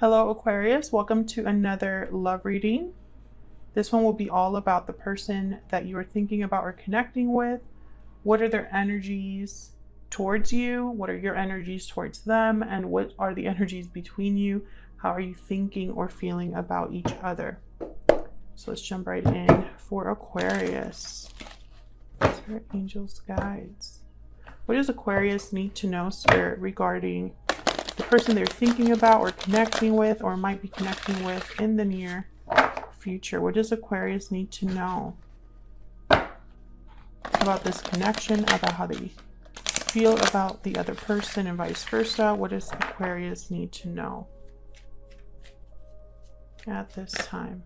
Hello Aquarius, welcome to another love reading. This one will be all about the person that you are thinking about or connecting with. What are their energies towards you? What are your energies towards them? And what are the energies between you? How are you thinking or feeling about each other? So let's jump right in for Aquarius. Spirit, angels, guides. What does Aquarius need to know, Spirit, regarding the person they're thinking about or connecting with or might be connecting with in the near future? What does Aquarius need to know about this connection, about how they feel about the other person and vice versa? What does Aquarius need to know at this time?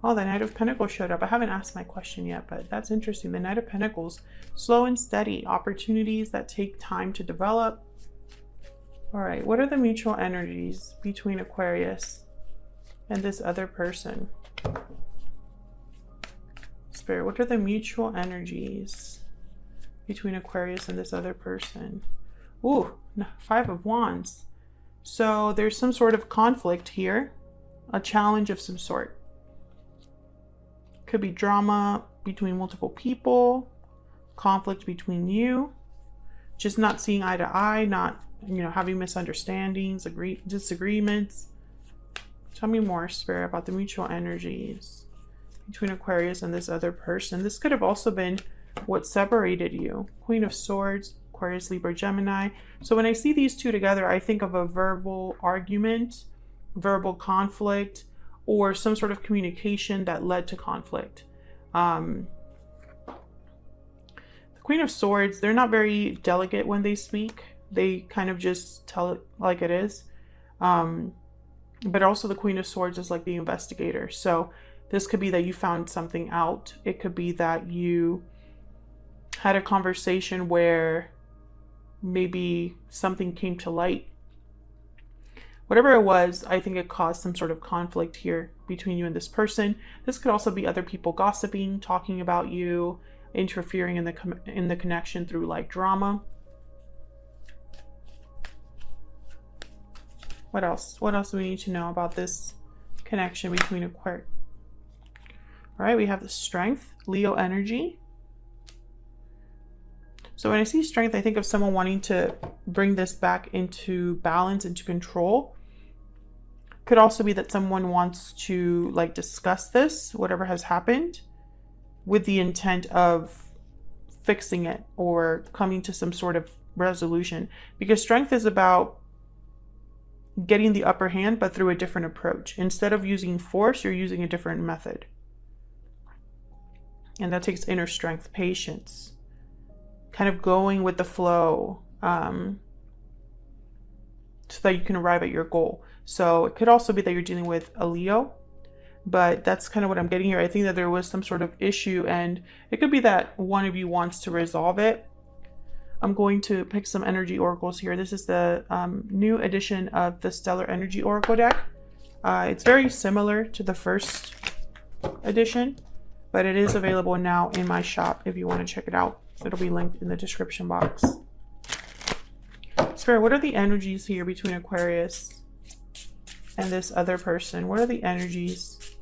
Oh, the Knight of Pentacles showed up. I haven't asked my question yet, but that's interesting. The Knight of Pentacles, slow and steady, opportunities that take time to develop. All right, what are the mutual energies between Aquarius and this other person? Spirit, what are the mutual energies between Aquarius and this other person? Ooh, Five of Wands. So there's some sort of conflict here, a challenge of some sort. Could be drama between multiple people, conflict between you, just not seeing eye to eye, not, having misunderstandings, disagreements. Tell me more, Spirit, about the mutual energies between Aquarius and this other person. This could have also been what separated you. Queen of Swords, Aquarius, Libra, Gemini. So when I see these two together, I think of a verbal argument, verbal conflict, or some sort of communication that led to conflict. The Queen of Swords, they're not very delicate when they speak. They kind of just tell it like it is. But also the Queen of Swords is like the investigator. So this could be that you found something out. It could be that you had a conversation where maybe something came to light. Whatever it was, I think it caused some sort of conflict here between you and this person. This could also be other people gossiping, talking about you, interfering in the connection through like drama. What else? What else do we need to know about this connection between Aquarius? All right, we have the Strength, Leo energy. So when I see Strength, I think of someone wanting to bring this back into balance, into control. Could also be that someone wants to like discuss this, whatever has happened, with the intent of fixing it or coming to some sort of resolution. Because Strength is about getting the upper hand, but through a different approach. Instead of using force, you're using a different method. And that takes inner strength, patience, kind of going with the flow, so that you can arrive at your goal. So it could also be that you're dealing with a Leo, but that's kind of what I'm getting here. I think that there was some sort of issue, and it could be that one of you wants to resolve it. I'm going to pick some energy oracles here. This is the new edition of the Stellar Energy Oracle deck. It's very similar to the first edition, but it is available now in my shop if you want to check it out. It'll be linked in the description box. Spirit, what are the energies here between Aquarius and this other person? What are the energies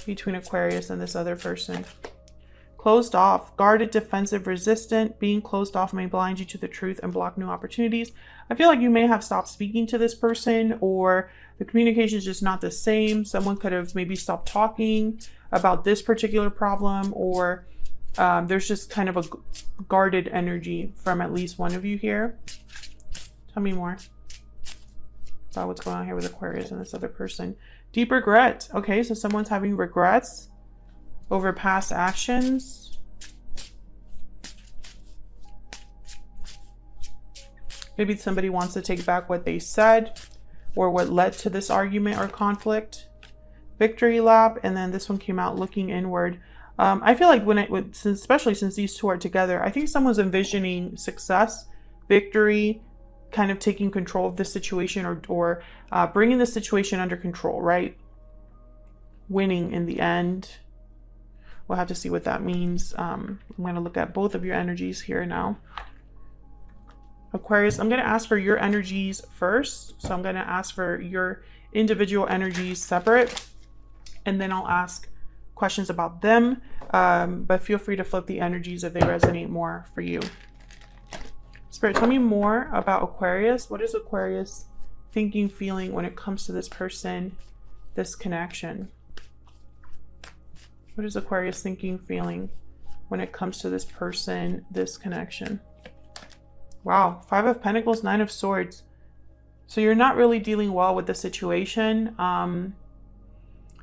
between Aquarius and this other person? Closed off, guarded, defensive, resistant. Being closed off may blind you to the truth and block new opportunities. I feel like you may have stopped speaking to this person, or the communication is just not the same. Someone could have maybe stopped talking about this particular problem, or there's just kind of a guarded energy from at least one of you here. Tell me more about what's going on here with Aquarius and this other person. Deep regret. Okay, so someone's having regrets over past actions. Maybe somebody wants to take back what they said or what led to this argument or conflict. Victory lap, and then this one came out looking inward. I feel like especially since these two are together, I think someone's envisioning success, victory, kind of taking control of the situation, or bringing the situation under control, right? Winning in the end. We'll have to see what that means. I'm going to look at both of your energies here now. Aquarius, I'm going to ask for your energies first. So I'm going to ask for your individual energies separate, and then I'll ask questions about them. But feel free to flip the energies if they resonate more for you. Spirit, tell me more about Aquarius. What is Aquarius thinking, feeling when it comes to this person, this connection? What is Aquarius thinking, feeling when it comes to this person, this connection? Wow, 5 of Pentacles, 9 of Swords. So you're not really dealing well with the situation.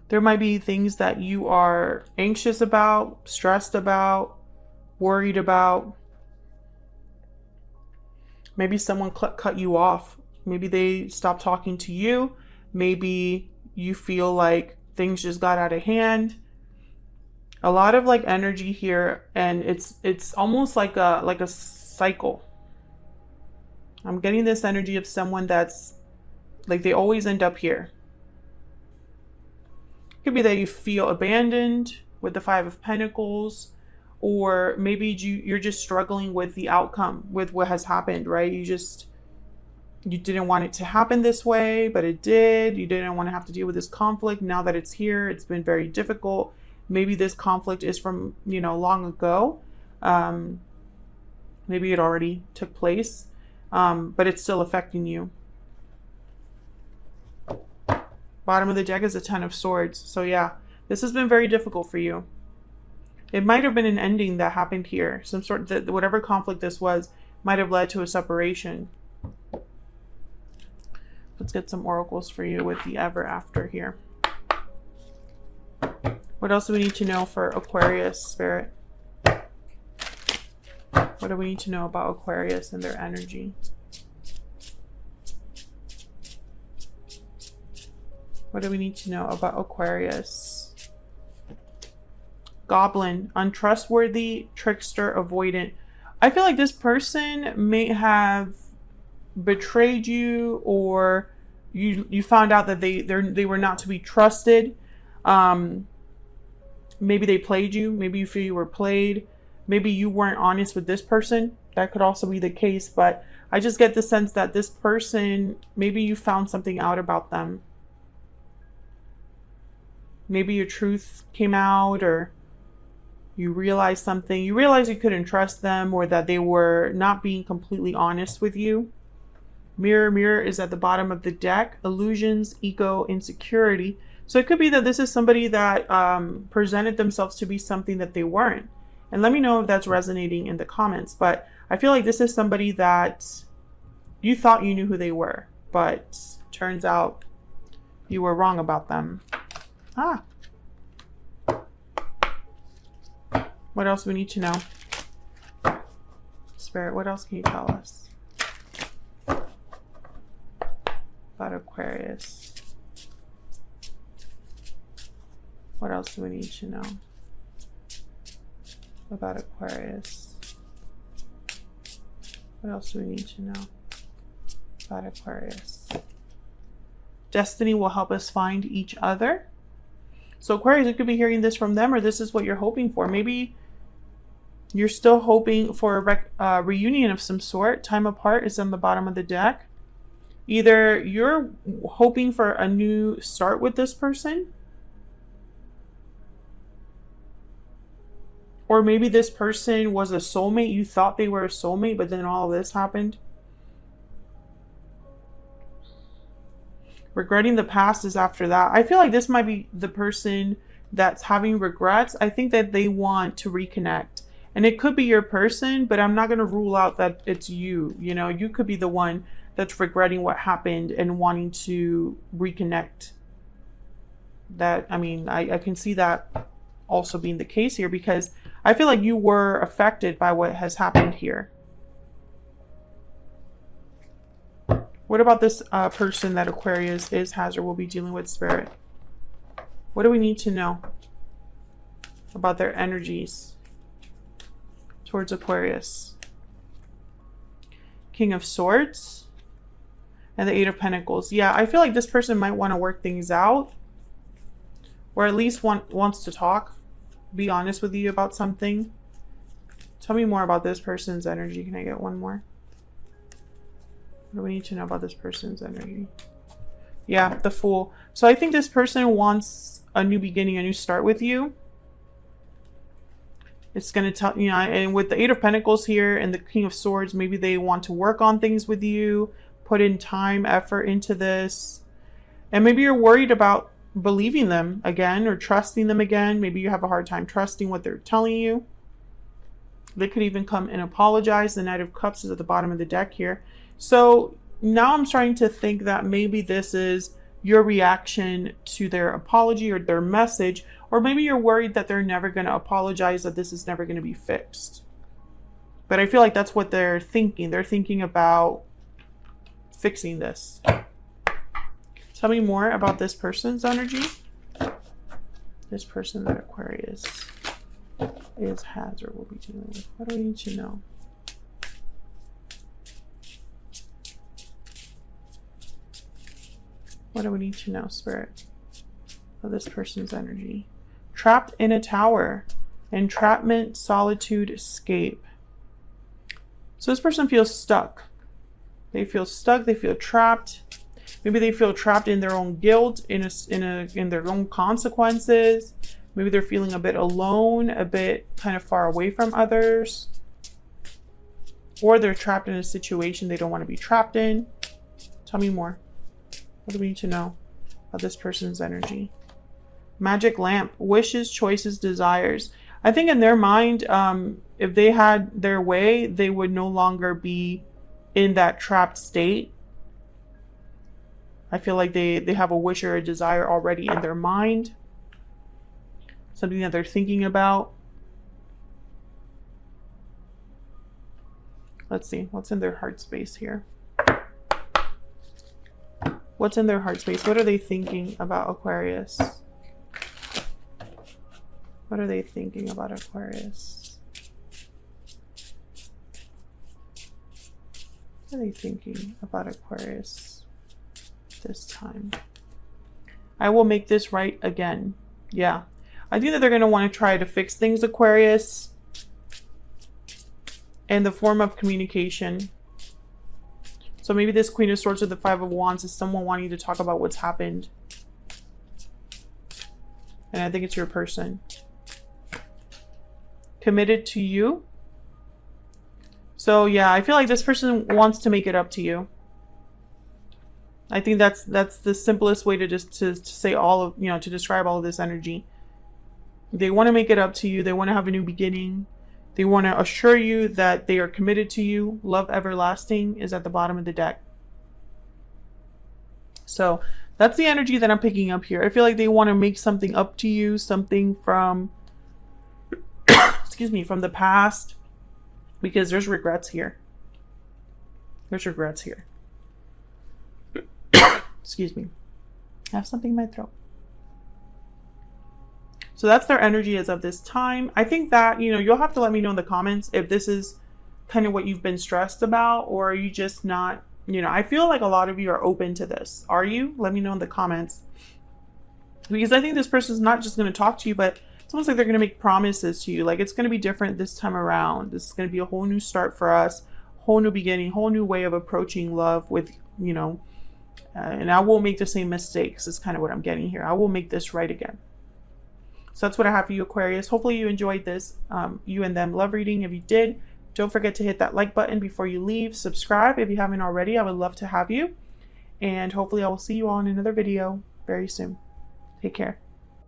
There might be things that you are anxious about, stressed about, worried about. Maybe someone cut you off. Maybe they stopped talking to you. Maybe you feel like things just got out of hand. A lot of like energy here, and it's almost like a cycle. I'm getting this energy of someone that's like they always end up here. It could be that you feel abandoned with the 5 of Pentacles, or maybe you're just struggling with the outcome, with what has happened, right? You didn't want it to happen this way, but it did. You didn't want to have to deal with this conflict. Now that it's here, it's been very difficult. Maybe this conflict is from, long ago. Maybe it already took place. But it's still affecting you. Bottom of the deck is a 10 of Swords. So yeah, this has been very difficult for you. It might have been an ending that happened here. Some sort of, whatever conflict this was, might have led to a separation. Let's get some oracles for you with the ever after here. What else do we need to know for Aquarius, Spirit? What do we need to know about Aquarius and their energy? What do we need to know about Aquarius? Goblin, untrustworthy, trickster, avoidant. I feel like this person may have betrayed you, or you found out that they were not to be trusted. Maybe they played you. Maybe you feel you were played. Maybe you weren't honest with this person. That could also be the case, but I just get the sense that this person, maybe you found something out about them. Maybe your truth came out, or you realized something. You realized you couldn't trust them, or that they were not being completely honest with you. Mirror, mirror is at the bottom of the deck. Illusions, ego, insecurity. So it could be that this is somebody that presented themselves to be something that they weren't. And let me know if that's resonating in the comments. But I feel like this is somebody that you thought you knew who they were, but turns out you were wrong about them. What else do we need to know? Spirit, what else can you tell us about Aquarius? What else do we need to know about Aquarius? What else do we need to know about Aquarius? Destiny will help us find each other. So Aquarius, you could be hearing this from them, or this is what you're hoping for. Maybe you're still hoping for a reunion of some sort. Time apart is on the bottom of the deck. Either you're hoping for a new start with this person, or maybe this person was a soulmate. You thought they were a soulmate, but then all of this happened. Regretting the past is after that. I feel like this might be the person that's having regrets. I think that they want to reconnect. And it could be your person, but I'm not going to rule out that it's you. You know, you could be the one that's regretting what happened and wanting to reconnect. That, I mean, I can see that also being the case here, because I feel like you were affected by what has happened here. What about this person that Aquarius has or will be dealing with, Spirit? What do we need to know about their energies towards Aquarius? King of Swords and the 8 of Pentacles. Yeah, I feel like this person might want to work things out, or at least wants to talk, be honest with you about something. Tell me more about this person's energy. Can I get one more? What do we need to know about this person's energy? Yeah, the Fool. So I think this person wants a new beginning, a new start with you. It's going to tell, you know, and with the Eight of Pentacles here and the King of Swords, maybe they want to work on things with you, put in time, effort into this. And maybe you're worried about believing them again or trusting them again. Maybe you have a hard time trusting what they're telling you. They could even come and apologize. The Knight of Cups is at the bottom of the deck here. So now I'm starting to think that maybe this is your reaction to their apology or their message, or maybe you're worried that they're never going to apologize, that this is never going to be fixed. But I feel like that's what they're thinking. They're thinking about fixing this. Tell me more about this person's energy. This person that Aquarius has or will be dealing with. What do we need to know? What do we need to know, Spirit, of this person's energy? Trapped in a tower. Entrapment, solitude, escape. So this person feels stuck. They feel stuck. They feel trapped. Maybe they feel trapped in their own guilt, in their own consequences. Maybe they're feeling a bit alone, a bit kind of far away from others. Or they're trapped in a situation they don't want to be trapped in. Tell me more. What do we need to know about this person's energy? Magic lamp. Wishes, choices, desires. I think in their mind, if they had their way, they would no longer be in that trapped state. I feel like they have a wish or a desire already in their mind. Something that they're thinking about. Let's see. What's in their heart space here? What's in their heart space? What are they thinking about Aquarius? What are they thinking about Aquarius? What are they thinking about Aquarius this time? I will make this right again. Yeah. I think that they're going to want to try to fix things, Aquarius, in the form of communication. So maybe this Queen of Swords with the Five of Wands is someone wanting to talk about what's happened. And I think it's your person. Committed to you. So yeah, I feel like this person wants to make it up to you. I think that's the simplest way to just to say all of, you know, to describe all of this energy. They want to make it up to you. They want to have a new beginning. They want to assure you that they are committed to you. Love everlasting is at the bottom of the deck. So that's the energy that I'm picking up here. I feel like they want to make something up to you, something from, excuse me, from the past, because there's regrets here. There's regrets here. Excuse me. I have something in my throat. So that's their energy as of this time. I think that, you know, you'll have to let me know in the comments if this is kind of what you've been stressed about, or are you just not, you know, I feel like a lot of you are open to this. Are you? Let me know in the comments. Because I think this person is not just going to talk to you, but it's almost like they're going to make promises to you. Like, it's going to be different this time around. This is going to be a whole new start for us, whole new beginning, whole new way of approaching love with, you know, and I won't make the same mistakes is kind of what I'm getting here. I will make this right again. So that's what I have for you, Aquarius. Hopefully you enjoyed this you and them love reading. If you did, don't forget to hit that like button before you leave. Subscribe if you haven't already. I would love to have you. And hopefully I will see you all in another video very soon. Take care.